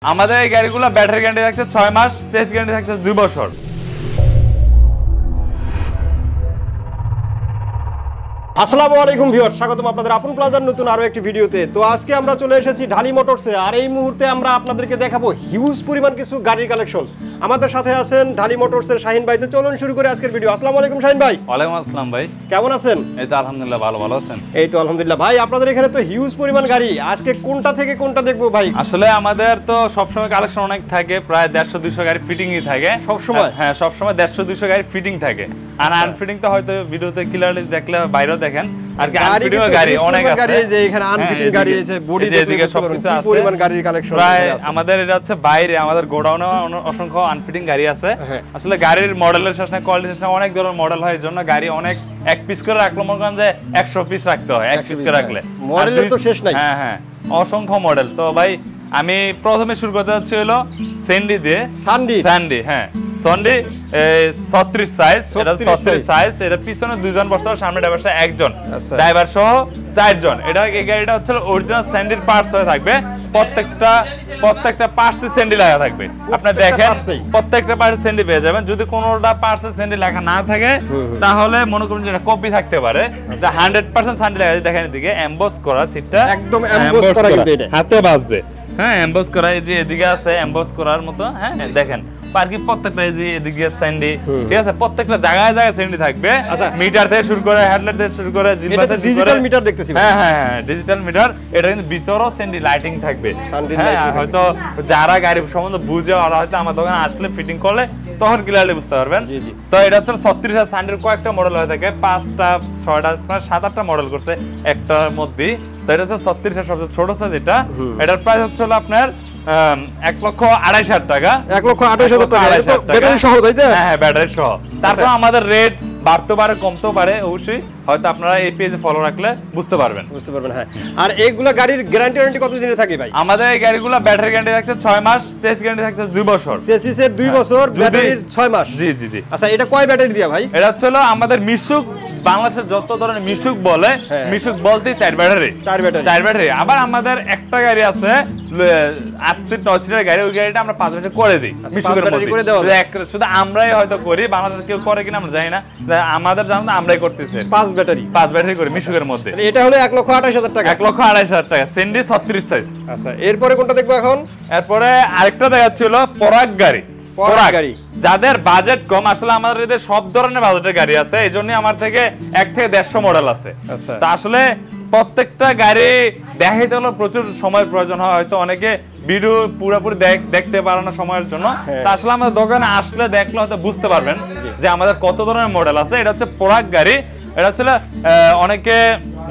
আমাদের এই গাড়িগুলো ব্যাটারি গ্যারান্টি থাকছে 6 মাস, চেস গ্যারান্টি থাকছে 2 বছর। আসসালামু আলাইকুম ভিউয়ার্স, স্বাগতম আপনাদের আপন প্লাজার নতুন আরো একটি ভিডিওতে। তো আজকে আমরা চলে এসেছি ঢালি মোটরসে, আর এই মুহূর্তে আমরা আপনাদেরকে দেখাবো হিউজ পরিমাণ কিছু গাড়ির কালেকশন। আমাদের সাথে আছেন ঢালি মোটরসের শাহিন ভাই। তো চলুন শুরু করে আজকের ভিডিও। আসসালামু আলাইকুম শাহিন ভাই। ওয়ালাইকুম আসসালাম ভাই, কেমন আছেন? এই তো আলহামদুলিল্লাহ ভালো আছেন? এই তো আলহামদুলিল্লাহ। ভাই আপনাদের এখানে তো হিউজ পরিমাণ গাড়ি, আজকে কোনটা থেকে কোনটা দেখবো ভাই? আসলে আমাদের তো সবসময় কালেকশন অনেক থাকে, প্রায় 150-200 গাড়ি ফিটিংই থাকে সবসময়। হ্যাঁ, সবসময় 150-200 গাড়ি ফিটিং থাকে। আর আনফিটিং তো হয়তো ভিডিওতে ক্লিয়ারলি দেখলে বাইরেও দেখেন, আর কি আনফিটিং গাড়ি অনেক আছে। এই যে এখানে আনফিটিং গাড়ি আছে, বডি এদিকে সবকিছু আছে, পরিমাণ গাড়ির কালেকশন প্রায় আমাদের এটা হচ্ছে বাইরে, আমাদের গোডাউনে অসংখ্য আনফিটিং গাড়ি আছে। আসলে গাড়ির মডেলের শেষ না, কোয়ালিটির শেষ না, অনেক ধরনের মডেল হয়, এই জন্য গাড়ি অনেক এক পিস করে রাখলে মনে করেন যে 100 পিস রাখতে হয়, এক পিস করে রাখলে মডেলের তো শেষ নাই। হ্যাঁ হ্যাঁ, অসংখ্য মডেল। তো ভাই আমি প্রথমে শুরু করতে যাচ্ছি হলো স্যান্ডি দিয়ে। স্যান্ডি, হ্যাঁ সন্ডি 36 সাইজ, এটা 36 সাইজ। এটা পিছনে দুজন বসে, সামনে ড্রাইভার সহ একজন, ড্রাইভার সহ 4 জন। এটা এই গাড়িটা হচ্ছে অরিজিনাল স্যান্ডির পার্টস হয়ে থাকবে, প্রত্যেকটা পার্টসে স্যান্ডি লেখা থাকবে। আপনি দেখেন প্রত্যেকটা পার্টসে স্যান্ডি পেয়ে যাবেন। যদি কোনোটা পার্টসে স্যান্ডি লেখা না থাকে তাহলে মনে করুন যে এটা কপি থাকতে পারে। যে 100% স্যান্ডি লেখা, দেখেন এদিকে এমবস করা, সিটটা একদম এমবস করা, কিন্তু এটা হাতে বাজবে। হ্যাঁ, এমবস করা, এই যে এদিকে আছে এমবস করার মতো। হ্যাঁ দেখেন পার্কিং প্রত্যেকটা, এই যে এদিকে স্যান্ডি, ঠিক আছে, প্রত্যেকটা জায়গায় স্যান্ডি থাকবে। মিটার থেকে শুরু করে, হেডলাইট থেকে শুরু করে, জিলবা থেকে শুরু করে, ডিজিটাল মিটার দেখতেছি। হ্যাঁ হ্যাঁ, ডিজিটাল মিটার। এটা কিন্তু ভিতরেও স্যান্ডি লাইটিং থাকবে। হ্যাঁ, হয়তো যারা গাড়ি সম্বন্ধে বুঝে, ওরা হয়তো আমার দোকানে আসলে ফিটিং করলে তখন ক্লিয়ারলি বুঝতে পারবেন। তো এটা হচ্ছে 36 আর স্যান্ডির কয়েকটা মডেল হয়ে থাকে, 5টা 6টা 7-8টা মডেল করছে একটার মধ্যে। তো এটা হচ্ছে 36 এর সবচেয়ে ছোট সাইজ। এটার প্রাইস হচ্ছে আপনার 1,28,000 টাকা। 1,28,000 টাকা ব্যাটারি সহ, তাই তো? হ্যাঁ, ব্যাটারি সহ। তারপর আমাদের রেট বাড়তে পারে, কমতেও পারে, অবশ্যই হয়তো আপনারা এই পেজে ফলো রাখলে বুঝতে পারবেন। হ্যাঁ। আর এইগুলা গাড়ির গ্যারান্টি ওয়ারেন্টি কত দিনের থাকে ভাই? আমাদের এই গাড়িগুলো ব্যাটারি গ্যারান্টি থাকছে 6 মাস, চেস গ্যারান্টি থাকছে 2 বছর। চেসিসের 2 বছর, ব্যাটারির 6 মাস। জি জি জি। আচ্ছা, এটা কয় ব্যাটারি দিয়া ভাই? এটা হচ্ছে আমাদের মিশুক, বাংলাদেশের যত ধরনের মিশুক বলে, মিশুক বলতে 4 ব্যাটারি। 4 ব্যাটারি। আবার আমাদের একটা গাড়ি আছে 8 সিট 9 সিটের গাড়ি, ওই গাড়িটা আমরা 5 ব্যাটারি করে দিই মিশুকের মধ্যে। শুধু আমরাই হয়তো করি, বাংলাদেশে কেউ করে কিনা আমরা জানি না, আমাদের জানো আমরাই করতেছি। 5 ব্যাটারি করে মিশুকের মধ্যে। এটা হলো 1,28,000 টাকা। 1,28,000 টাকা, সেন্ডি 36 সাইজ। আচ্ছা, এরপরে কোনটা দেখবো এখন? এরপরে আরেকটা দেখাচ্ছিল পরাগ গাড়ি। গাড়ি যাদের বাজেট কম, আসলে আমাদের এদের সব ধরনের বাজেটের গাড়ি আছে, এই জন্য আমার থেকে 1 থেকে 150 মডেল আছে। তা আসলে প্রত্যেকটা গাড়ি দেখাইতে হলে প্রচুর সময়ের প্রয়োজন হয়, হয়তো অনেকে ভিডিও পুরোপুরি দেখতে পারে না সময়ের জন্য। তা আসলে আমাদের দোকানে আসলে দেখলে হয়তো বুঝতে পারবেন যে আমাদের কত ধরনের মডেল আছে। এটা হচ্ছে পরাগ গাড়ি। এটা হচ্ছে অনেকে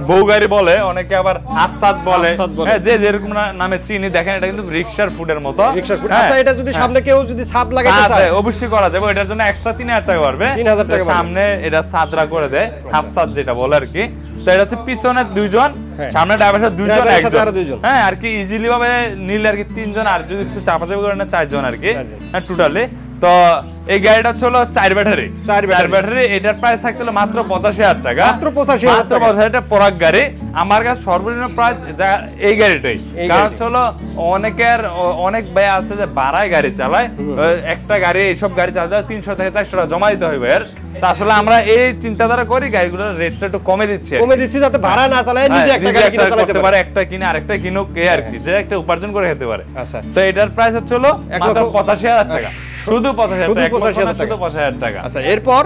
বউ গাড়ি বলে, অনেকে আবার হাফসাদ বলে, যে যেরকম নামে চিনি। দেখেন এটা কিন্তু রিকশার ফুটের মতো। আচ্ছা, এটা যদি সামনে কেউ যদি ছাদ লাগাতে চায় অবশ্যই করা যাবে। এটার জন্য এক্সট্রা 3,000 টাকা পড়বে। সামনে এটা ছাদরা করে দেয়, হাফসাদ যেটা বলে আর কি। তো এটা হচ্ছে পিছনে 2 জন, সামনে ড্রাইভার 2 জন, একজন। হ্যাঁ, আর কি ইজিলি ভাবে নিলে আর কি 3 জন, আর যদি একটু চাপাচাপি করে না 4 জন আর কি। হ্যাঁ, টোটালি। তো এই গাড়িটা হলো 4 ব্যাটারি। এটার প্রাইস থাকতে হলো মাত্র 85,000 টাকা। মাত্র 85,000 টাকা পরাগ গাড়ি। আমার কাছে সর্বনিম্ন প্রাইস এই গাড়িটাই। কারণ হলো অনেক ভাই আছে যে ভাড়ায় গাড়ি চালায়, একটা গাড়ি এইসব গাড়ি চালাতে 300 থেকে 400 টাকা জমা দিতে হবে। তা আসলে আমরা এই চিন্তাধারা করি গাড়িগুলোর রেটটা একটু কমে দিচ্ছি যাতে ভাড়া না চালায়, নিজে একটা গাড়ি কিনে চালাতে পারে, একটা কিনে আরেকটা কিনুক, এই আর কি, যে একটা উপার্জন করে খেতে পারে। তো এটার প্রাইস হচ্ছে মাত্র 85,000 টাকা, শুধু 85,000 টাকা। আচ্ছা, এরপর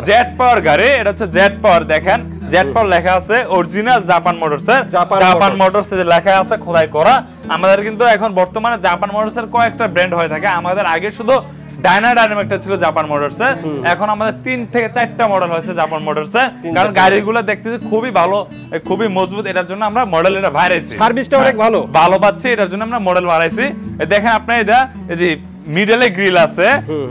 জেট পাওয়ার গাড়ি। এটা হচ্ছে জেট পাওয়ার। দেখেন জেট পাওয়ার লেখা আছে, অরিজিনাল জাপান মোটরসের। জাপান মোটরস লেখা আছে, খোদাই করা। আমাদের কিন্তু এখন বর্তমানে জাপান মোটরসের কয়েকটা ব্র্যান্ড হয়ে থাকে। আমাদের আগে শুধু ডাইনামিকটা ছিল জাপান মোটরসের, এখন আমাদের 3 থেকে 4টা মডেল হয়েছে জাপান মোটরসের। কারণ গাড়িগুলো দেখতেছি খুবই ভালো, খুবই মজবুত। এটার জন্য আমরা মডেল এটা বাড়াইছি, সার্ভিসটা অনেক ভালো পাচ্ছি, এটার জন্য আমরা মডেল বাড়াইছি। দেখেন আপনি এই যে মিডলে গ্রিল আছে,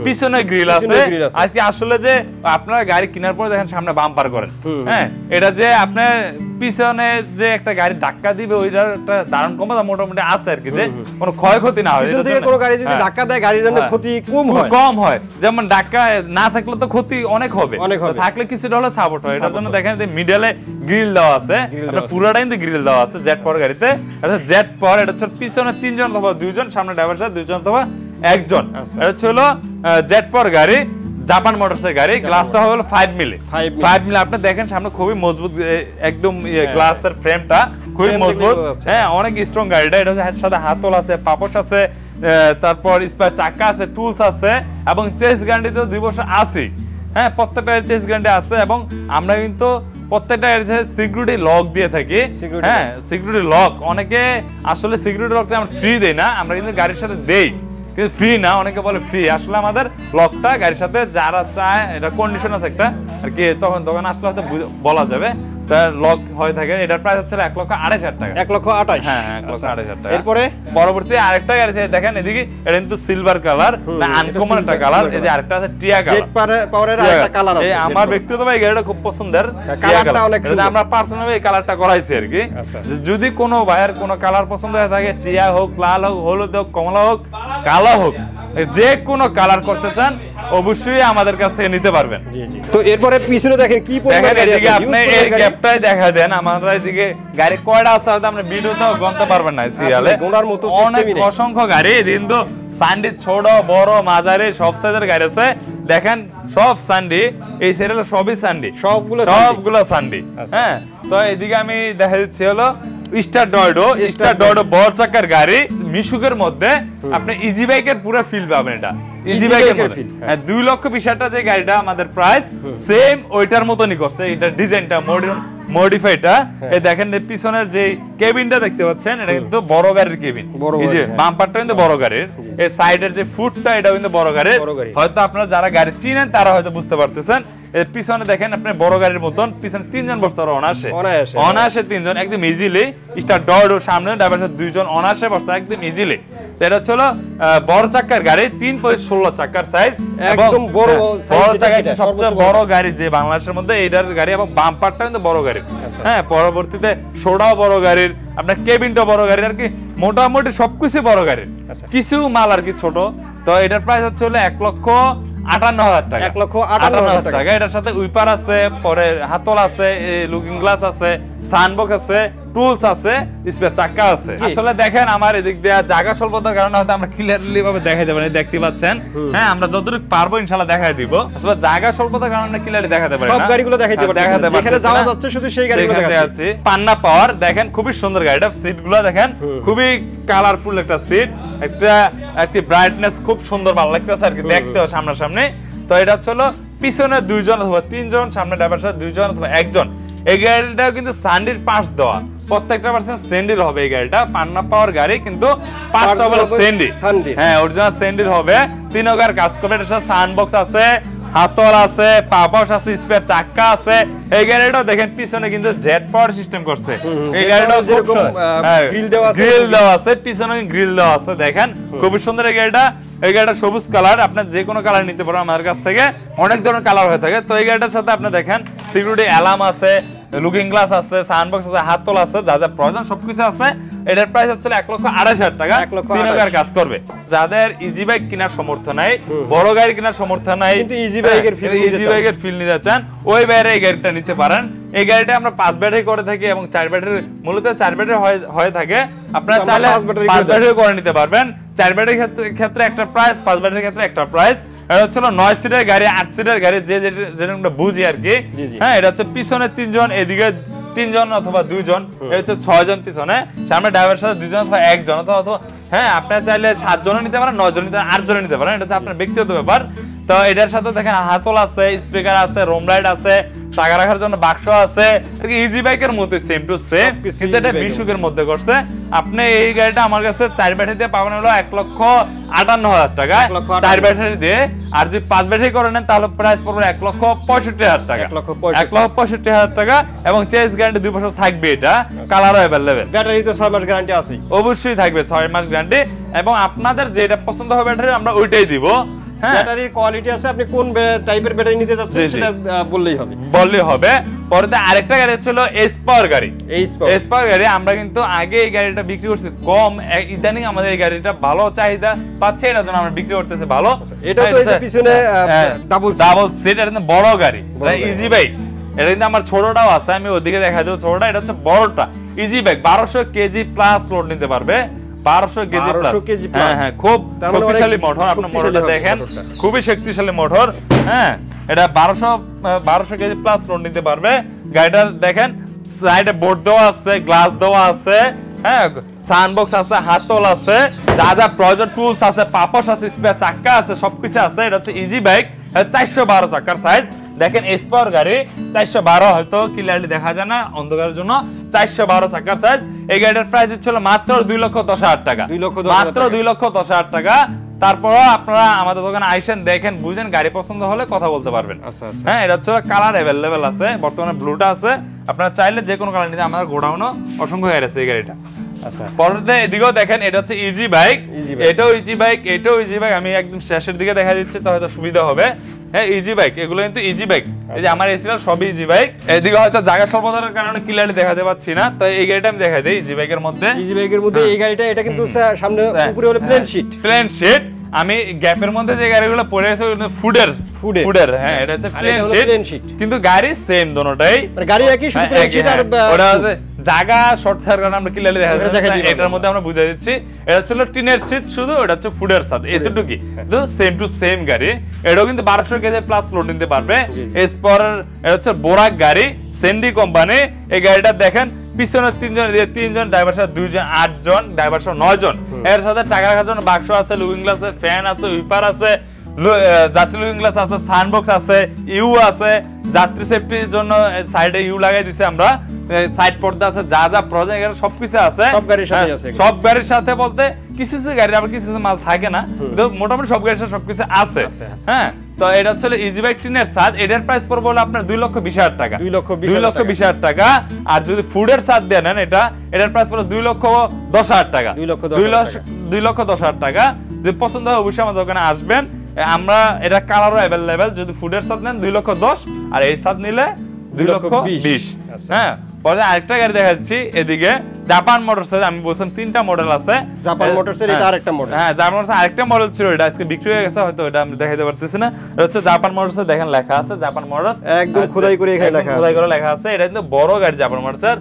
পিছনে গ্রিল আছে। আজকে আসলে যে আপনারা গাড়ি কেনার পরে দেখেন সামনে বাম্পার করেন, হ্যাঁ এটা যে আপনার পিছনে যে একটা গাড়ি ধাক্কা দিবে ওইটার একটা দারুণ ক্ষমতা মোটামুটি আছে আর কি, যে কোনো ক্ষয়ক্ষতি না হয়। পিছন থেকে কোনো গাড়ি যদি ধাক্কা দেয় গাড়ির জন্য ক্ষতি কম হয়। যেমন ধাক্কা না থাকলে তো ক্ষতি অনেক হবে, থাকলে কিছুটা হলে সাপোর্ট হয়। এটার জন্য দেখেন যে মিডলে গ্রিল দেওয়া আছে, আপনার পুরোটাই কিন্তু গ্রিল দেওয়া আছে জেড পাওয়ার গাড়িতে। এটা জেড পাওয়ার, এটা হচ্ছে পিছনে 3 জন অথবা 2 জন, সামনে ড্রাইভার সাথে 2 জন অথবা 1 জন। এটা হচ্ছে হলো জেড পাওয়ার গাড়ি, জাপান মোটরসের গাড়ি। গ্লাসটা হবে 5 মিলি। আপনি দেখেন সামনে খুবই মজবুত, একদম গ্লাসের ফ্রেমটা খুবই মজবুত, হ্যাঁ অনেক স্ট্রং গাড়িটা। এটা সাথে হাতল আছে, পাপোশ আছে, তারপর স্পেয়ার চাকা আছে, টুলস আছে, এবং চেস গ্যারান্টি তো 2 বছর আছে, হ্যাঁ প্রত্যেকটা চেস গ্যারান্টি আছে। এবং আমরা কিন্তু প্রত্যেকটা সিকিউরিটি লক দিয়ে থাকি, হ্যাঁ সিকিউরিটি লক। অনেকে আসলে সিকিউরিটি লকটা আমরা ফ্রি দেই না, আমরা কিন্তু গাড়ির সাথে দেই, কিন্তু ফ্রি না, অনেকে বলে ফ্রি। আসলে আমাদের লকটা গাড়ির সাথে যারা চায়, এটা কন্ডিশন আছে একটা আর কি, তখন দোকানে আসলে হয়তো বলা যাবে। তার লক হয়ে থাকে। এটার প্রাইস হচ্ছে 1,28,000 টাকা। 1,28,000, হ্যাঁ 1,28,000 টাকা। এরপরে পরবর্তী আরেকটা গাড়ি আছে দেখেন এদিকে, এটা কিন্তু সিলভার কালার, না আনকমন একটা কালার। এই যে আরেকটা আছে টিয়া কালার, জেড পাওয়ারের আরেকটা কালার আছে। এই আমার ব্যক্তিগতভাবে এই গাড়িটা খুব পছন্দের, কালারটা অনেক সুন্দর। আমরা পার্সোনালি এই কালারটা করাইছি আর কি। যদি কোনো ভাইয়ের কোনো কালার পছন্দ হয়ে থাকে, টিয়া হোক, লাল হোক, হলুদ হোক, কমলা হোক, কালো হোক, যে কোনো কালার করতে চান অবশ্যই আমাদের কাছ থেকে নিতে পারবেন। তো এরপরে পিছনে দেখেন কি পরিমাণ গাড়ি আছে, আপনি এই গ্যাপটাই দেখা দেন। আমরা এদিকে গাড়ি কয়টা আছে হয়তো আমরা ভিডিওতেও গণতে পারবেন না, সিরিয়ালে গোনার মতো অনেক অসংখ্য গাড়ি। কিন্তু সান্ডি ছোট বড় মাঝারি সব সাইজের গাড়ি আছে। দেখেন সব সান্ডি, এই সিরিয়ালে সবই সান্ডি, সবগুলো সান্ডি। হ্যাঁ তো এদিকে আমি দেখা দিচ্ছি হলো স্টার ডয়ডো বড় চাকার গাড়ি, মিশুকের মধ্যে আপনি ইজি বাইকের পুরো ফিল পাবেন। এটা ইজি বাইকের মধ্যে 2,20,000 যে গাড়িটা আমাদের প্রাইস সেম ওইটার মতনই করছে। এটা ডিজাইনটা মডিফাইটা, এই দেখেন পিছনের যে কেবিনটা দেখতে পাচ্ছেন, এটা কিন্তু বড় গাড়ির কেবিন। এই যে বাম্পারটা কিন্তু বড় গাড়ির, এই সাইডের যে ফুটটা এটা কিন্তু বড় গাড়ির। হয়তো আপনারা যারা গাড়ি চিনেন তারা হয়তো বুঝতে পারতেছেন। এর পিছনে দেখেন আপনি বড় গাড়ির মতন, পিছনে 3 জন বসতে পারে অনায়াসে 3 জন একদম ইজিলি। স্টার ডয়ডো সামনে, ড্রাইভার সাথে 2 জন অনায়াসে বসতে একদম ইজিলি। এটা হচ্ছে বড় চাকার গাড়ি, 3.16 চাকার সাইজ, একদম বড় চাকা, সবচেয়ে বড় গাড়ি যে বাংলাদেশের মধ্যে এইটার গাড়ি, এবং বাম্পারটা কিন্তু বড় গাড়ি। হ্যাঁ পরবর্তীতে সোডাও বড় গাড়ির, আপনার কেবিনটা বড় গাড়ির আর কি, মোটামুটি সবকিছু বড় গাড়ির, কিছু মাল আর কি ছোট। তো এটার প্রাইস হচ্ছে 1,58,000 টাকা। 1,58,000 টাকা। এটার সাথে উইপার আছে, পরে হাতল আছে, লুকিং গ্লাস আছে, সানবক্স আছে, টুলস আছে, স্পেয়ার চাকা আছে। আসলে দেখেন আমার এদিক দিয়ে জায়গা স্বল্পতার কারণে হয়তো আমরা ক্লিয়ারলি ভাবে দেখাইতে পারি, দেখতে পাচ্ছেন। হ্যাঁ আমরা যতটুকু পারবো ইনশাআল্লাহ দেখাই দিব। আসলে জায়গা স্বল্পতার কারণে আমরা ক্লিয়ারলি দেখাতে পারি না, সব গাড়িগুলো দেখাইতে পারি, যেখানে যাওয়া যাচ্ছে শুধু সেই গাড়িগুলো দেখাচ্ছি। পান্না পাওয়ার দেখেন খুবই সুন্দর গাড়িটা, সিটগুলো দেখেন খুবই কালারফুল একটা সিট, একটা ব্রাইটনেস খুব সুন্দর, ভালো লাগতেছে আর কি দেখতে সামনাসামনি। তো এটা হচ্ছে পিছনে 2 জন অথবা 3 জন, সামনে ড্রাইভার সাথে 2 জন অথবা 1 জন। এই গাড়িটাও কিন্তু সান্ডির পার্টস দেওয়া, প্রত্যেকটা পার্সেন্ট সেন্ডির হবে। এই গাড়িটা পান্না পাওয়ার গাড়ি, কিন্তু পার্টসটা হলো সেন্ডি, হ্যাঁ অরিজিনাল সেন্ডির হবে। 3 অগার কাজ করবে। এটার সাথে সানবক্স আছে, হাতল আছে, পাপোশ আছে, স্পেয়ার চাকা আছে। এই গাড়িটাও দেখেন পিছনে কিন্তু জেড পাওয়ার সিস্টেম করছে। এই গাড়িটাও গ্রিল দেওয়া আছে, পিছনে গ্রিল দেওয়া আছে, দেখেন খুবই সুন্দর এই গাড়িটা। এই গাড়িটা সবুজ কালার, আপনার যে কোনো কালার নিতে পারেন আমাদের কাছ থেকে, অনেক ধরনের কালার হয়ে থাকে। তো এই গাড়িটার সাথে আপনি দেখেন সিকিউরিটি অ্যালার্ম আছে, লুকিং গ্লাস আছে, সানবক্স আছে, হাতল আছে, যা যা প্রয়োজন সবকিছু আছে। এটার প্রাইস হচ্ছে 1,28,000 টাকা। 3 অগার কাজ করবে। যাদের ইজি বাইক কেনার সামর্থ্য নাই, বড় গাড়ি কেনার সামর্থ্য নাই, কিন্তু ইজি বাইকের ফিল নিতে চান, ওই বাইরে এই গাড়িটা নিতে পারেন। এই গাড়িটা আমরা 5 ব্যাটারি করে থাকি, এবং 4 ব্যাটারি, মূলত 4 ব্যাটারি হয়ে থাকে। আপনারা চাইলে 5 ব্যাটারি করে নিতে পারবেন। 4 ব্যাটারির ক্ষেত্রে একটা প্রাইস, 5 ব্যাটারির ক্ষেত্রে একটা প্রাইস। এটা হচ্ছে 9 সিটের গাড়ি, 8 সিটের গাড়ি, যেটা বুঝি আর কি। হ্যাঁ এটা হচ্ছে পিছনে 3 জন, এদিকে 3 জন অথবা 2 জন, এটা হচ্ছে 6 জন পিছনে, সামনে ড্রাইভারের সাথে 2 জন অথবা 1 জন, অথবা হ্যাঁ আপনারা চাইলে 7 জনও নিতে পারেন, 9 জন নিতে পারেন, 8 জন নিতে পারেন, এটা হচ্ছে আপনার ব্যক্তিগত ব্যাপার। তো এটার সাথে দেখেন হাতল আছে, স্পিকার আছে, রোম লাইট আছে, টাকা রাখার জন্য বাক্স আছে। ইজি বাইকের মধ্যে সেম টু সেম, কিন্তু এটা মিশুকের মধ্যে করছে। আপনি এই গাড়িটা আমার কাছে 4 ব্যাটারি দিয়ে পাবেন হলো 1,58,000 টাকা 4 ব্যাটারি দিয়ে। আর যদি 5 ব্যাটারি করে নেন তাহলে প্রাইস পড়বে 1,65,000 টাকা। 1,65,000 টাকা, এবং চেস গ্যারান্টি 2 বছর থাকবে। এটা কালারও अवेलेबल। ব্যাটারি তো 6 মাস গ্যারান্টি আছে, অবশ্যই থাকবে 6 মাস গ্যারান্টি। এবং আপনাদের যেটা পছন্দ হবে ব্যাটারি আমরা ওইটাই দিব। হ্যাঁ, ব্যাটারির কোয়ালিটি আছে, আপনি কোন টাইপের ব্যাটারি নিতে যাচ্ছেন সেটা বললেই হবে। পরে আরেকটা গাড়ি ছিল এসপাওয়ার গাড়ি। এসপাওয়ার গাড়ি আমরা কিন্তু আগে এই গাড়িটা বিক্রি করছি কম, ইদানিং আমাদের এই গাড়িটা ভালো চাহিদা পাচ্ছে, এর জন্য আমরা বিক্রি করতেছি ভালো। এটা তো এই যে পিছনে ডাবল সিট, এটা বড় গাড়ি, ইজি বাইক। এটা কিন্তু আমার ছোটটাও আছে, আমি ওদিকে দেখা দেবো ছোটটা, এটা হচ্ছে বড়টা easy bike. 1200 KG plus load নিতে পারবে, 1200 কেজি প্লাস। হ্যাঁ হ্যাঁ, খুব শক্তিশালী মোটর। আপনি মোটরটা দেখেন, খুবই শক্তিশালী মোটর। হ্যাঁ, এটা 1200 কেজি প্লাস লোড নিতে পারবে। গাড়িটা দেখেন, সাইডে বোর্ড দেওয়া আছে, গ্লাস দেওয়া আছে, হ্যাঁ, সানবক্স আছে, হাতল আছে, যা যা প্রয়োজন টুলস আছে, পাপস আছে, স্পেয়ার চাকা আছে, সবকিছু আছে। এটা হচ্ছে ইজি বাইক, 412 চাকার সাইজ। দেখেন এসপাওয়ার গাড়ি 412, হয়তো ক্লিয়ারলি দেখা যায় না অন্ধকারের জন্য, 412 চাকার সাইজ। এই গাড়িটার প্রাইস ছিল মাত্র 2,10,000 টাকা, মাত্র 2,10,000 টাকা। তারপরও আপনারা আমাদের দোকানে আইসেন, দেখেন, বুঝেন, গাড়ি পছন্দ হলে কথা বলতে পারবেন। হ্যাঁ, এটা হচ্ছে কালার অ্যাভেলেবেল আছে, বর্তমানে ব্লুটা আছে, আপনারা চাইলে যে কোনো কালার নিতে। আমাদের গোডাউনও অসংখ্য গাড়ি আছে এই গাড়িটা। আচ্ছা, পরে এদিকেও দেখেন, এটা হচ্ছে ইজি বাইক, এটাও ইজি বাইক, এটাও ইজি বাইক। আমি একদম শেষের দিকে দেখা দিচ্ছি তো হয়তো সুবিধা হবে। হ্যাঁ, ইজি বাইক, এগুলো কিন্তু ইজি বাইক। এই যে আমার এসিরাল সবই ইজি বাইক। এদিকে হয়তো জায়গা স্বল্পতার কারণে ক্লিয়ারলি দেখাতে পাচ্ছি না, তো এই গাড়িটা আমি দেখাই দেই। ইজি বাইকের মধ্যে এই গাড়িটা, এটা কিন্তু সামনে উপরে হলো প্লেন শীট। আমি গ্যাপের মধ্যে যে গাড়িগুলো পড়ে আছে ওগুলো ফুডের। হ্যাঁ, এটা হচ্ছে প্লেন শীট, কিন্তু গাড়ি সেম দোনোটাই, মানে গাড়ি একই, শুধু প্লেন শীট আর ওটা আছে জায়গা শর্ট থাকার কারণে আমরা ক্লিয়ারলি দেখা যাচ্ছে। এটার মধ্যে আমরা বুঝাই দিচ্ছি, এটা ছিল টিনের শীট শুধু, এটা হচ্ছে ফুডের সাথে, এতটুকুই, কিন্তু সেম টু সেম গাড়ি। এটাও কিন্তু 1200 কেজি প্লাস লোড নিতে পারবে। এসপাওয়ার, এটা হচ্ছে বোরাক গাড়ি, সেন্ডি কোম্পানি। এই গাড়িটা দেখেন, পিছনে 3 জন, 3 জন, ড্রাইভার সাথে 2 জন, 8 জন, ড্রাইভার সহ 9 জন। এর সাথে টাকা রাখার জন্য বাক্স আছে, লুকিং গ্লাস আছে, ফ্যান আছে, উইপার আছে, যাত্রী লুকিং গ্লাস আছে, সানবক্স আছে, ইউ আছে, যাত্রী সেফটির জন্য সাইডে ইউ লাগাই দিছি আমরা, সাইড পর্দা আছে, যা যা প্রয়োজন এখানে সবকিছু আছে। সব গাড়ির সাথে বলতে কিছু কিছু গাড়ি আবার কিছু মাল থাকে না, কিন্তু মোটামুটি সব গাড়ির সাথে সবকিছু আছে। হ্যাঁ, তো এটা হচ্ছে ইজি বাইক টিনের সাথ। এটার প্রাইস পড়বে হলো আপনার 2,20,000 টাকা, 2,20,000 টাকা। আর যদি ফুডের সাথ দিয়ে নেন, এটার প্রাইস পড়বে 2,10,000 টাকা, 2,10,000 টাকা। যদি পছন্দ হয় অবশ্যই আমাদের দোকানে আসবেন। আমরা এটা কালারও অ্যাভেলেবেল। যদি ফুডের সাথ নেন 2,10,000, আর এই সাথ নিলে 2,20,000। হ্যাঁ, পরে আরেকটা গাড়ি দেখাচ্ছি এদিকে, জাপান মোটরসের। আমি বলছিলাম 3টা মডেল আছে জাপান মোটরসের, এটা আরেকটা মডেল। হ্যাঁ, জাপান মোটরসের আরেকটা মডেল ছিল, এটা আজকে বিক্রি হয়ে গেছে, হয়তো এটা আমি দেখাইতে পারতেছি না। এটা হচ্ছে জাপান মোটরসের, দেখেন লেখা আছে জাপান মোটরস, একদম খোদাই করে এখানে লেখা আছে। এটা কিন্তু বড় গাড়ি জাপান মোটরসের,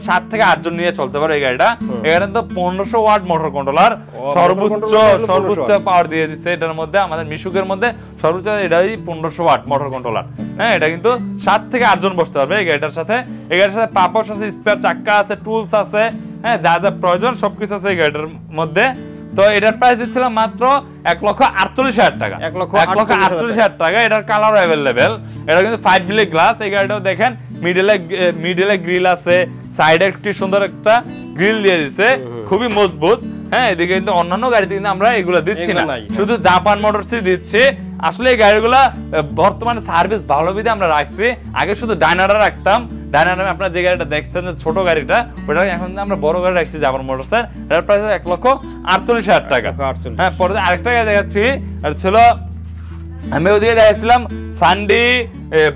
7 থেকে 8 জন নিয়ে চলতে পারে এই গাড়িটা। এখানে তো 1500 ওয়াট মোটর কন্ট্রোলার, সর্বোচ্চ পাওয়ার দিয়ে দিচ্ছে এটার মধ্যে। আমাদের মিশুকের মধ্যে সর্বোচ্চ এটাই 1500 ওয়াট মোটর কন্ট্রোলার। হ্যাঁ, এটা কিন্তু 7 থেকে 8 জন বসতে পারবে এই গাড়িটার সাথে। এই গাড়ির সাথে পাপস আছে, স্পেয়ার চাকা আছে, টুলস আছে, হ্যাঁ, যা যা প্রয়োজন সবকিছু আছে এই গাড়িটার মধ্যে। তো এটার প্রাইস দিচ্ছিল মাত্র 1,48,000 টাকা, 1,48,000 টাকা। এটার কালার অ্যাভেলেবেল। এটা কিন্তু 5 ব্লেড গ্লাস। এই গাড়িটাও দেখেন, মিডলে গ্রিল আছে, সাইডে একটি সুন্দর একটা গ্রিল দিয়ে দিছে, খুবই মজবুত। হ্যাঁ, এদিকে কিন্তু অন্যান্য গাড়িতে কিন্তু আমরা এগুলো দিচ্ছি না, শুধু জাপান মোটরসই দিচ্ছি। আসলে এই গাড়িগুলা বর্তমানে সার্ভিস ভালো বিধে আমরা রাখছি। আগে শুধু ডাইনারা রাখতাম, ডাইনারা আপনারা যে গাড়িটা দেখছেন ছোট গাড়িটা, ওটা এখন আমরা বড় গাড়ি রাখছি জাপান মোটরসের। এটার প্রাইস 1,48,000 টাকা। হ্যাঁ, পরে আরেকটা গাড়ি দেখাচ্ছি, আর ছিল আমি ওদিকে দেখাচ্ছিলাম সানডি,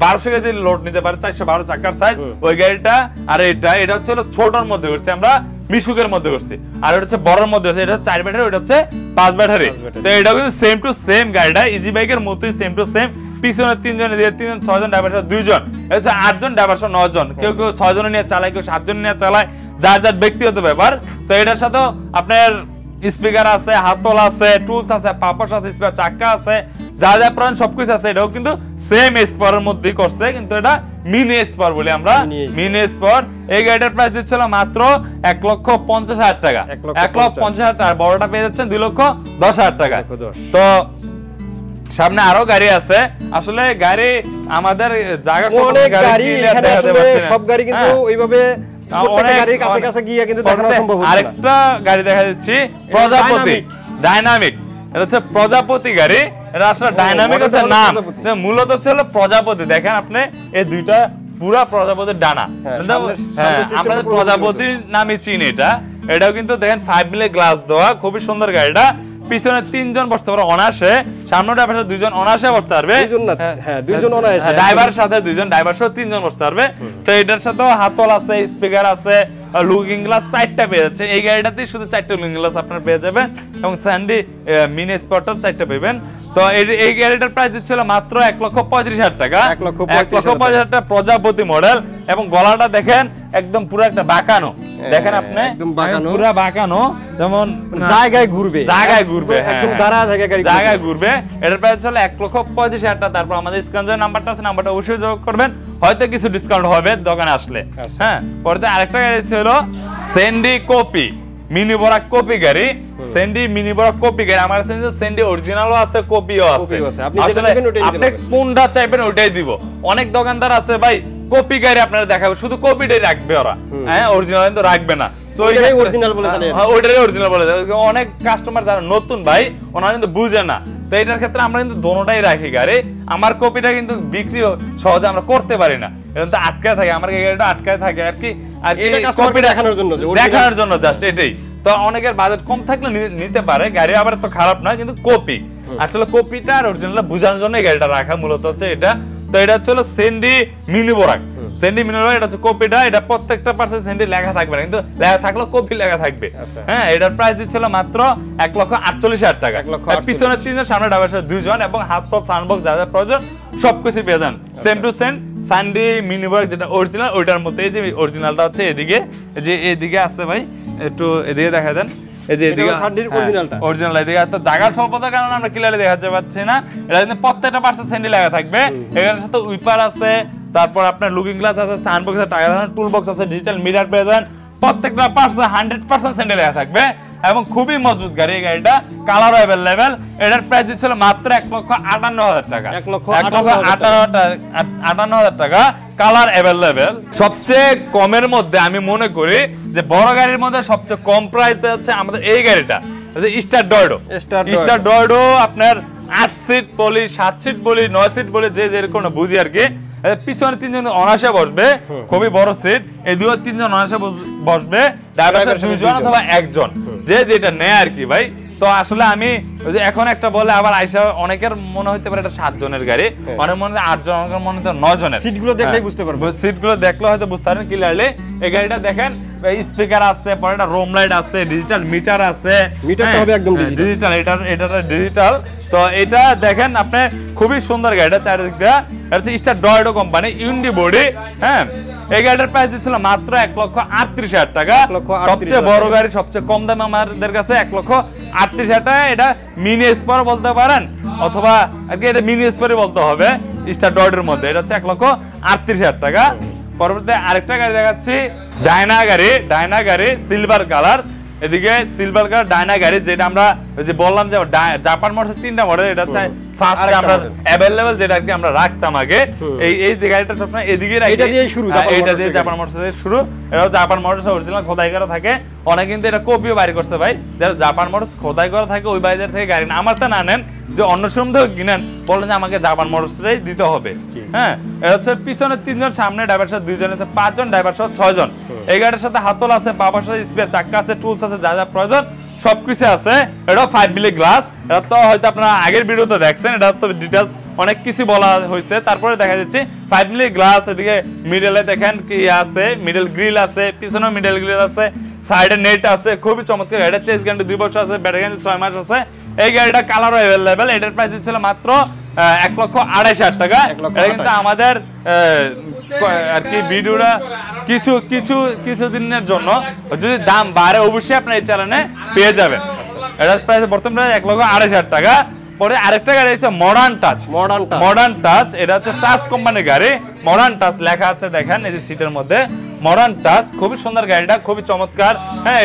1200 কেজি লোড নিতে পারে, 412 চাকার সাইজ ওই গাড়িটা। আর এটা হচ্ছে ছোটর মধ্যে করছি আমরা, মিশুকের মধ্যে করছি। আর এটা হচ্ছে বড়র মধ্যে করছি, এটা হচ্ছে 4 ব্যাটারি, ওটা হচ্ছে 5 ব্যাটারি। তো এটা কিন্তু সেম টু সেম গাড়িটা, ইজি বাইকের মতোই সেম টু সেম। পিছনে 3 জন, 3 জন, 6 জন, ড্রাইভার 2 জন, এটা হচ্ছে 8 জন, ড্রাইভার 9 জন। কেউ 6 জন নিয়ে চালায়, কেউ 7 জন নিয়ে চালায়, যার যার ব্যক্তিগত ব্যাপার। তো এটার সাথে আপনার স্পিকার আছে, হাতল আছে, টুলস আছে, পাপস আছে, স্পেয়ার চাকা আছে, যা যা প্রয়োজন সবকিছু আছে। এটাও কিন্তু সেম এসপাওয়ারের মধ্যেই করছে, কিন্তু এটা মিনি এসপাওয়ার বলি আমরা, মিনি এসপাওয়ার। এই গাড়িটার প্রাইস দিচ্ছিল মাত্র 1,50,000 টাকা, 1,50,000 টাকা। বড়টা পেয়ে যাচ্ছেন 2,10,000 টাকা। তো সামনে আরো গাড়ি আছে। আসলে গাড়ি আমাদের জায়গা অনেক গাড়ি, এখানে সব গাড়ি কিন্তু ওইভাবে আরেকটা গাড়ি দেখা যাচ্ছে প্রজাপতি ডাইনামিক। এটা হচ্ছে প্রজাপতি গাড়ি। এটা আসলে ডাইনামিক হচ্ছে নাম, মূলত হচ্ছে প্রজাপতি। দেখেন আপনি এই দুইটা পুরা প্রজাপতির ডানা, আমরা প্রজাপতির নামে চিনি এটা। এটাও কিন্তু দেখেন 5 মিলি গ্লাস দেওয়া, খুবই সুন্দর গাড়িটা। পিছনে 3 জন বসতে পারে অনায়াসে, সামনে ড্রাইভারের 2 জন অনায়াসে বসতে পারবে, হ্যাঁ 2 জন অনায়াসে, ড্রাইভারের সাথে 2 জন, ড্রাইভার সহ 3 জন বসতে পারবে। তো এটার সাথেও হাতল আছে, স্পিকার আছে, লুকিং গ্লাস 4টা পেয়ে যাচ্ছে। এই গাড়িটাতেই শুধু 4টা লুকিং গ্লাস আপনারা পেয়ে যাবেন এবং স্যান্ডি মিনি স্পটার 4টা পাবেন। তো এই গাড়িটার প্রাইস ছিল মাত্র 1,35,000 টাকা। 1,35,000 টাকা প্রজাপতি মডেল এবং গলাটা দেখেন একদম পুরো একটা বাঁকানো, দেখেন আপনি একদম বাঁকানো, পুরো বাঁকানো, যেমন জায়গায় ঘুরবে, একদম দাঁড়া জায়গায় ঘুরবে। এটার প্রাইস হলো 1,35,000 টাকা। তারপর আমাদের স্ক্রিনে নাম্বারটা আছে, নাম্বারটা অবশ্যই যোগাযোগ করবেন, হয়তো কিছু ডিসকাউন্ট হবে দোকানে আসলে। হ্যাঁ, পরে আরেকটা গাড়ি ছিল Sandy copy mini Barak copy গাড়ি, স্যান্ডি মিনি বরাক কপি গাড়ি। আমার কাছে স্যান্ডি অরিজিনালও আছে, কপিও আছে। আসলে আপনি কোনটা চাইবেন ওইটাই দিব। অনেক দোকানদার আছে ভাই কপি গাড়ি আপনারা দেখাবে, শুধু কপিটাই রাখবে ওরা, হ্যাঁ অরিজিনাল কিন্তু রাখবে না। তো ওইটাই অরিজিনাল বলে চলে, ওইটাই অরিজিনাল বলে। অনেক কাস্টমার যারা নতুন ভাই ওনারা কিন্তু বুঝে না। তো এটার ক্ষেত্রে আমরা কিন্তু দোনোটাই রাখি গাড়ি। আমার কপিটা কিন্তু বিক্রি সহজে আমরা করতে পারি না, কিন্তু আটকায় থাকে, আমার গাড়িটা আটকায় থাকে আর কি। আর কপি দেখানোর জন্য জাস্ট এটাই। তো অনেকের বাজেট কম থাকলে নিতে পারে গাড়ি, আবার তো খারাপ না, কিন্তু কপি আসলে কপিটা আর অরিজিনালটা বোঝানোর জন্য গাড়িটা রাখা মূলত হচ্ছে এটা। তো এটা হচ্ছে Sandy mini Barak, Sandy mini Barak. এটা হচ্ছে কপিটা, এটা প্রত্যেকটা পাশে স্যান্ডি লেখা থাকবে না, কিন্তু লেখা থাকলেও কপি লেখা থাকবে। হ্যাঁ, এটার প্রাইস ছিল মাত্র 1,48,000 টাকা। পিছনে 3 জন, সামনে ড্রাইভার 2 জন এবং হাত টপ সাউন্ডবক্স যা যা প্রয়োজন সবকিছু পেয়ে যান same to same. Sandy mini Barak যেটা অরিজিনাল ওইটার মতো। এই যে অরিজিনালটা হচ্ছে এদিকে, যে এদিকে আছে ভাই, একটু এদিকে দেখা দেন, এই যে এদিকে অরিজিনাল। এদিকে তো জায়গার স্বল্পতার কারণে আমরা ক্লিয়ারলি দেখাতে পাচ্ছি না। এটা কিন্তু প্রত্যেকটা পার্সে স্যান্ডি লাগা থাকবে। এর সাথে উইপার আছে, তারপর আপনার লুকিং গ্লাস আছে, সাউন্ডবক্স আছে, টায়ার আছে, টুল বক্স আছে, ডিজিটাল মিটার পেয়ে যান। প্রত্যেকটা পার্সে 100% স্যান্ডি লাগা থাকবে এবং খুবই মজবুত গাড়ি। এই গাড়িটা কালার অ্যাভেলেবেল। এটার প্রাইস ছিল মাত্র 1,58,000 টাকা। 1,58,000 টাকা, কালার অ্যাভেলেবেল। সবচেয়ে কমের মধ্যে আমি মনে করি যে বড় গাড়ির মধ্যে সবচেয়ে কম প্রাইসে হচ্ছে আমাদের এই গাড়িটা, স্টার ডয়ডো। স্টার ডয়ডো আপনার 8 সিট বলি, 7 সিট বলি, 9 সিট বলি, যে যেরকম বুঝি আর কি। পিছনে 3 জন অনায়াসে বসবে, খুবই বড় সিট। এই 3 জন অনায়াসে বসবে, ড্রাইভার 2 জন অথবা 1 জন, যে যেটা নেয় আর কি ভাই। তো আসলে আমি এখন একটা বলে আবার আইসা অনেকের মনে হইতে পারে এটা 7 জনের গাড়ি, অনেক মনে হয় 8 জন, অনেকের মনে হয় 9 জনের। সিটগুলো দেখলেই বুঝতে পারবেন, সিটগুলো দেখলে হয়তো বুঝতে পারবেন ক্লিয়ারলি। এই গাড়িটা দেখেন স্পিকার আছে, পরে একটা রুম লাইট আছে, ডিজিটাল মিটার আছে, মিটারটা হবে একদম ডিজিটাল, এটা ডিজিটাল। তো এটা দেখেন আপনি খুবই সুন্দর গাড়িটা চারিদিক দিয়ে। এটা হচ্ছে স্টার ডয়ডো কোম্পানি, ইউন্ডি বডি। হ্যাঁ, এই গাড়িটার প্রাইস ছিল মাত্র 1,38,000 টাকা। সবচেয়ে বড় গাড়ি, সবচেয়ে কম দামে আমাদের কাছে 1,38,000 টাকা। এটা মিনি স্পার বলতে পারেন, অথবা এটা মিনি স্পারই বলতে হবে স্টার ডয়ডোর মধ্যে। এটা হচ্ছে 1,38,000 টাকা। পরবর্তীতে আরেকটা গাড়ি দেখাচ্ছি, ডায়না গাড়ি সিলভার কালার। এদিকে সিলভার কালার ডায়না গাড়ি, যেটা আমরা যে বললাম যে জাপান মোটরস 3টা মডেল। এটা হচ্ছে ফার্স্ট আমরা अवेलेबल যেটা কি আমরা রাখতাম আগে। এই গাড়িটা সবসময় এদিকে রাখি, এটা দিয়ে শুরু, এটা দিয়ে জাপান মোটরসের শুরু। এটাও জাপান মোটরস অরিজিনাল খোদাই করা থাকে। অনেক কিন্তু এটা কপিও বাইরে করছে ভাই, যারা জাপান মোটরস খোদাই করা থাকে ওই বাইরের থেকে গাড়ি না, আমারটা না নেন, যে অন্য শোরুম থেকে কিনেন, বলেন যে আমাকে জাপান মোটরসটাই দিতে হবে। হ্যাঁ, এটা হচ্ছে পিছনে 3 জন, সামনে ড্রাইভার সাথে 2 জন আছে, 5 জন, ড্রাইভার সাথে 6 জন। এই গাড়ির সাথে হাতল আছে, বাবার সাথে স্পেয়ার চাকা আছে, টুলস আছে, যা যা প্রয়োজন সবকিছু আছে। এটা 5 মিলি গ্লাস। এটা তো হয়তো আপনারা আগের ভিডিওতে দেখছেন, এটা তো ডিটেইলস অনেক কিছু বলা হয়েছে। তারপরে দেখা যাচ্ছে 5 মিলি গ্লাস। এদিকে মিডলে দেখেন কি আছে, মিডল গ্রিল আছে, পিছনেও মিডল গ্রিল আছে, সাইডে নেট আছে, খুবই চমৎকার। গাড়িটা চেস গ্যারান্টি 2 বছর আছে, ব্যাটারি গ্যারান্টি 6 মাস আছে। এই গাড়িটা কালারও অ্যাভেলেবেল। এটার প্রাইস ছিল মাত্র 1,28,000 টাকা। এটা কিন্তু আমাদের আর কি ভিডিওটা কিছু দিনের জন্য, যদি দাম বাড়ে অবশ্যই আপনার এই চ্যানেলে পেয়ে যাবেন। এটার প্রাইস বর্তমানে 1,28,000 টাকা। পরে আরেকটা গাড়ি হচ্ছে মডার্ন টাচ। এটা হচ্ছে টাচ কোম্পানির গাড়ি, মডার্ন টাচ লেখা আছে দেখেন এই যে সিটের মধ্যে, মডার্ন টাচ। খুবই সুন্দর গাড়িটা, খুবই চমৎকার। হ্যাঁ,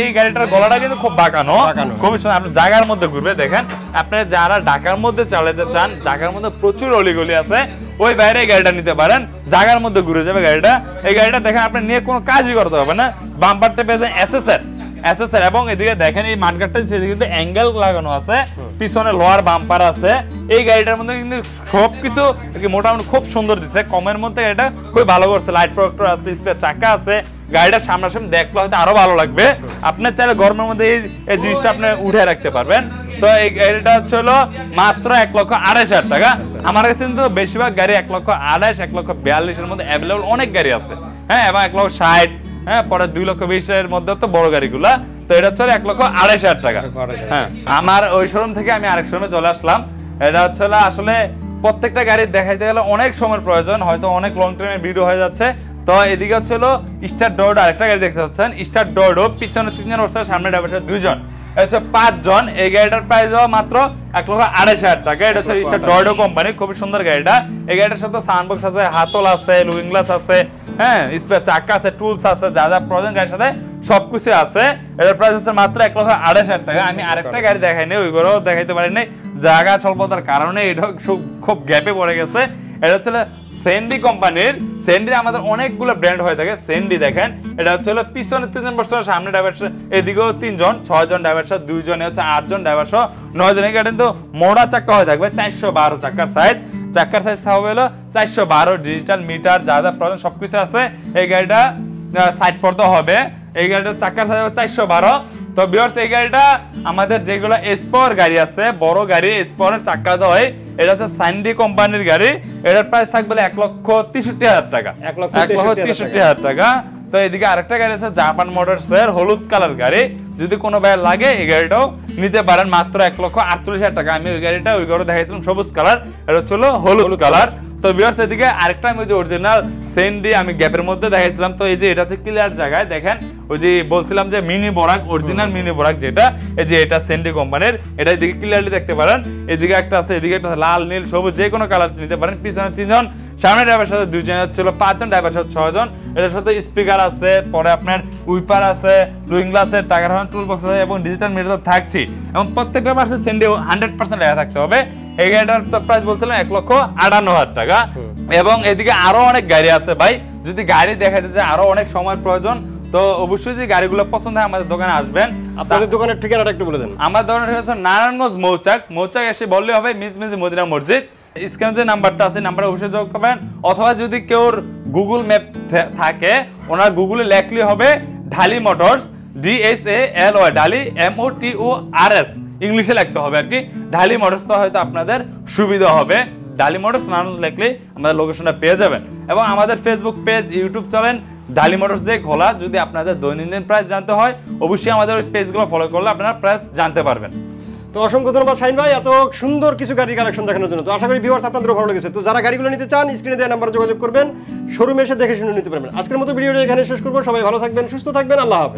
এই গাড়িটার গলাটা কিন্তু খুব বাঁকানো, খুবই সুন্দর। আপনি জায়গার মধ্যে ঘুরবে দেখেন, আপনি যারা ঢাকার মধ্যে চালাতে চান, ঢাকার মধ্যে প্রচুর অলিগলি আছে, ওই বাইরে এই গাড়িটা নিতে পারেন, জায়গার মধ্যে ঘুরে যাবে গাড়িটা। এই গাড়িটা দেখেন আপনি নিয়ে কোনো কাজই করতে হবে না। বাম্পারটা পেয়ে যান এসএসআর, এবং এদিকে দেখেন এই মাঠগাটটা কিন্তু অ্যাঙ্গেল লাগানো আছে, পিছনে লোয়ার বাম্পার আছে। এই গাড়িটার মধ্যে কিন্তু সবকিছু মোটামুটি খুব সুন্দর দিচ্ছে, কমের মধ্যে এটা খুব ভালো করছে। লাইট প্রোটেক্টর আছে, স্পেয়ার চাকা আছে, গাড়িটা সামনাসামনি দেখলে হয়তো আরো ভালো লাগবে। আপনার চাইলে গরমের মধ্যে এই জিনিসটা আপনি উঠে রাখতে পারবেন। তো এই গাড়িটা হচ্ছে হলো মাত্র 1,28,000 টাকা। আমার কাছে কিন্তু বেশিরভাগ গাড়ি 1,28,000 1,42,000 মধ্যে অ্যাভেলেবল অনেক গাড়ি আছে, হ্যাঁ, এবং 1,60,000, হ্যাঁ, পরে 2,20,000 মধ্যে তো বড় গাড়িগুলা। তো এটা হচ্ছে 1,28,000 টাকা। হ্যাঁ, আমার ওই শোরুম থেকে আমি আরেক শোরুমে চলে আসলাম। এটা হচ্ছে আসলে প্রত্যেকটা গাড়ি দেখাইতে গেলে অনেক সময়ের প্রয়োজন, হয়তো অনেক লং টাইমের ভিডিও হয়ে যাচ্ছে। তো এদিকে হচ্ছে স্টার ডোডো আরেকটা গাড়ি দেখতে পাচ্ছেন, স্টার ডোডো, পিছনে 3 জন বসে, সামনে ড্রাইভার 2 জন, হচ্ছে 5 জন। এই গাড়িটার প্রাইস মাত্র 1,28,000 টাকা। এটা হচ্ছে স্টার ডোডো কোম্পানি, খুবই সুন্দর গাড়িটা। এই গাড়িটার সাথে সাউন্ডবক্স আছে, হাতল আছে, লুকিং গ্লাস আছে, হ্যাঁ, স্পেয়ার চাকা আছে, টুলস আছে, যা যা প্রয়োজন গাড়ির সাথে সবকিছু আছে। এটার প্রাইস হচ্ছে মাত্র 1,28,000 টাকা। আমি আরেকটা গাড়ি দেখাইনি, ওইগুলো দেখাইতে পারিনি, জায়গা স্বল্পতার কারণে এটা খুব গ্যাপে পড়ে গেছে। এটা হচ্ছে সেন্ডি কোম্পানির। সেন্ডি আমাদের অনেকগুলো ব্র্যান্ড হয়ে থাকে। সেন্ডি দেখেন, এটা হচ্ছে পিছনে 3 জন বসে, সামনে ড্রাইভার, এদিকেও 3 জন, 6 জন ড্রাইভার, 2 জনে হচ্ছে 8 জন ড্রাইভার, 9 জন। এই গাড়ি কিন্তু মোড়া চাক্কা হয়ে থাকবে, 412 চাক্কার সাইজ। চাক্কার সাইজ থাকবে হলো 412, ডিজিটাল মিটার, যা যা প্রয়োজন সবকিছু আছে। এই গাড়িটা সাইড পর্দা হবে। এই গাড়িটার চাক্কার সাইজ হবে 412। তো ভিউয়ার্স, এই গাড়িটা আমাদের যেগুলো এসপর গাড়ি আছে, বড় গাড়ি এসপরের চাক্কা দেয়, এটা হচ্ছে স্যান্ডি কোম্পানির গাড়ি। এটার প্রাইস থাকবে 1,63,000 টাকা, 1,63,000 টাকা। তো এদিকে আরেকটা গাড়ি আছে জাপান মোটরসের, হলুদ কালার গাড়ি। যদি কোনো ভাইয়ের লাগে এই গাড়িটাও নিতে পারেন, মাত্র 1,48,000 টাকা। আমি ওই গাড়িটা দেখাইছিলাম সবুজ কালার, এটা হচ্ছে হলুদ কালার। তো ভিউয়ার্স, এদিকে আরেকটা আমি যে অরিজিনাল সেন্ডি আমি গ্যাপের মধ্যে দেখাইছিলাম। তো এই যে এটা হচ্ছে ক্লিয়ার জায়গায় দেখেন, ওই যে বলছিলাম যে mini Barak, original mini Barak যেটা, এই যে এটা সেন্ডি কোম্পানির, এটা এদিকে ক্লিয়ারলি দেখতে পারেন। এদিকে একটা আছে, এদিকে একটা লাল, নীল, সবুজ, যে কোনো কালার নিতে পারেন। পিছনে 3 জন, সামনে ড্রাইভার সাথে 2 জন ছিল, 5 জন ড্রাইভার সাথে 6 জন। এটার সাথে স্পিকার আছে, পরে আপনার উইপার আছে, লুইং গ্লাস আছে, টাকার টুল বক্স আছে, এবং ডিজিটাল মিটার থাকছে। এবং প্রত্যেকটা পাশে সেন্ডি 100% লেখা থাকতে হবে। এই গাড়িটার প্রাইস বলছিলাম 1,58,000 টাকা। এবং এদিকে আরো অনেক গাড়ি আছে ভাই, যদি গাড়ি দেখাতে চাই আরো অনেক সময় প্রয়োজন, তো অবশ্যই যে গাড়িগুলো পছন্দ হয় আমাদের দোকানে আসবেন। আপনাদের দোকানের ঠিকানাটা একটু বলে দেন। আমার দোকানের ঠিকানা হচ্ছে নারায়ণগঞ্জ মৌচাক এসে বললে হবে মিস মদিনা মসজিদ। স্ক্রিনে যে নাম্বারটা আছে, নাম্বারে অবশ্যই যোগ করবেন। অথবা যদি কেউ গুগল ম্যাপ থাকে, ওনার গুগলে লেখলে হবে ঢালি মোটরস, DHALY, ঢালি MOTORS, ইংলিশে লিখতে হবে আর কি, ঢালি মোটরস। তো হয়তো আপনাদের সুবিধা হবে, ঢালি মোটরস নারায়ণগঞ্জ লিখলে আমাদের লোকেশনটা পেয়ে যাবেন। এবং আমাদের ফেসবুক পেজ, ইউটিউব চ্যানেল ঢালি মোটরস দিয়ে খোলা। যদি আপনাদের দৈনন্দিন প্রাইস জানতে হয়, অবশ্যই আমাদের ওই পেজগুলো ফলো করলে আপনারা প্রাইস জানতে পারবেন। তো অসংখ্য ধন্যবাদ শাহিন ভাই এত সুন্দর কিছু গাড়ির কালেকশন দেখানোর জন্য। তো আশা করি ভিউয়ার্স আপনাদেরও ভালো লেগেছে। তো যারা গাড়িগুলো নিতে চান, স্ক্রিনে দেওয়া নাম্বারে যোগাযোগ করবেন, শোরুমে এসে দেখে শুনে নিতে পারবেন। আজকের মতো ভিডিওটা এখানে শেষ করবো। সবাই ভালো থাকবেন, সুস্থ থাকবেন, আল্লাহ হাফেজ।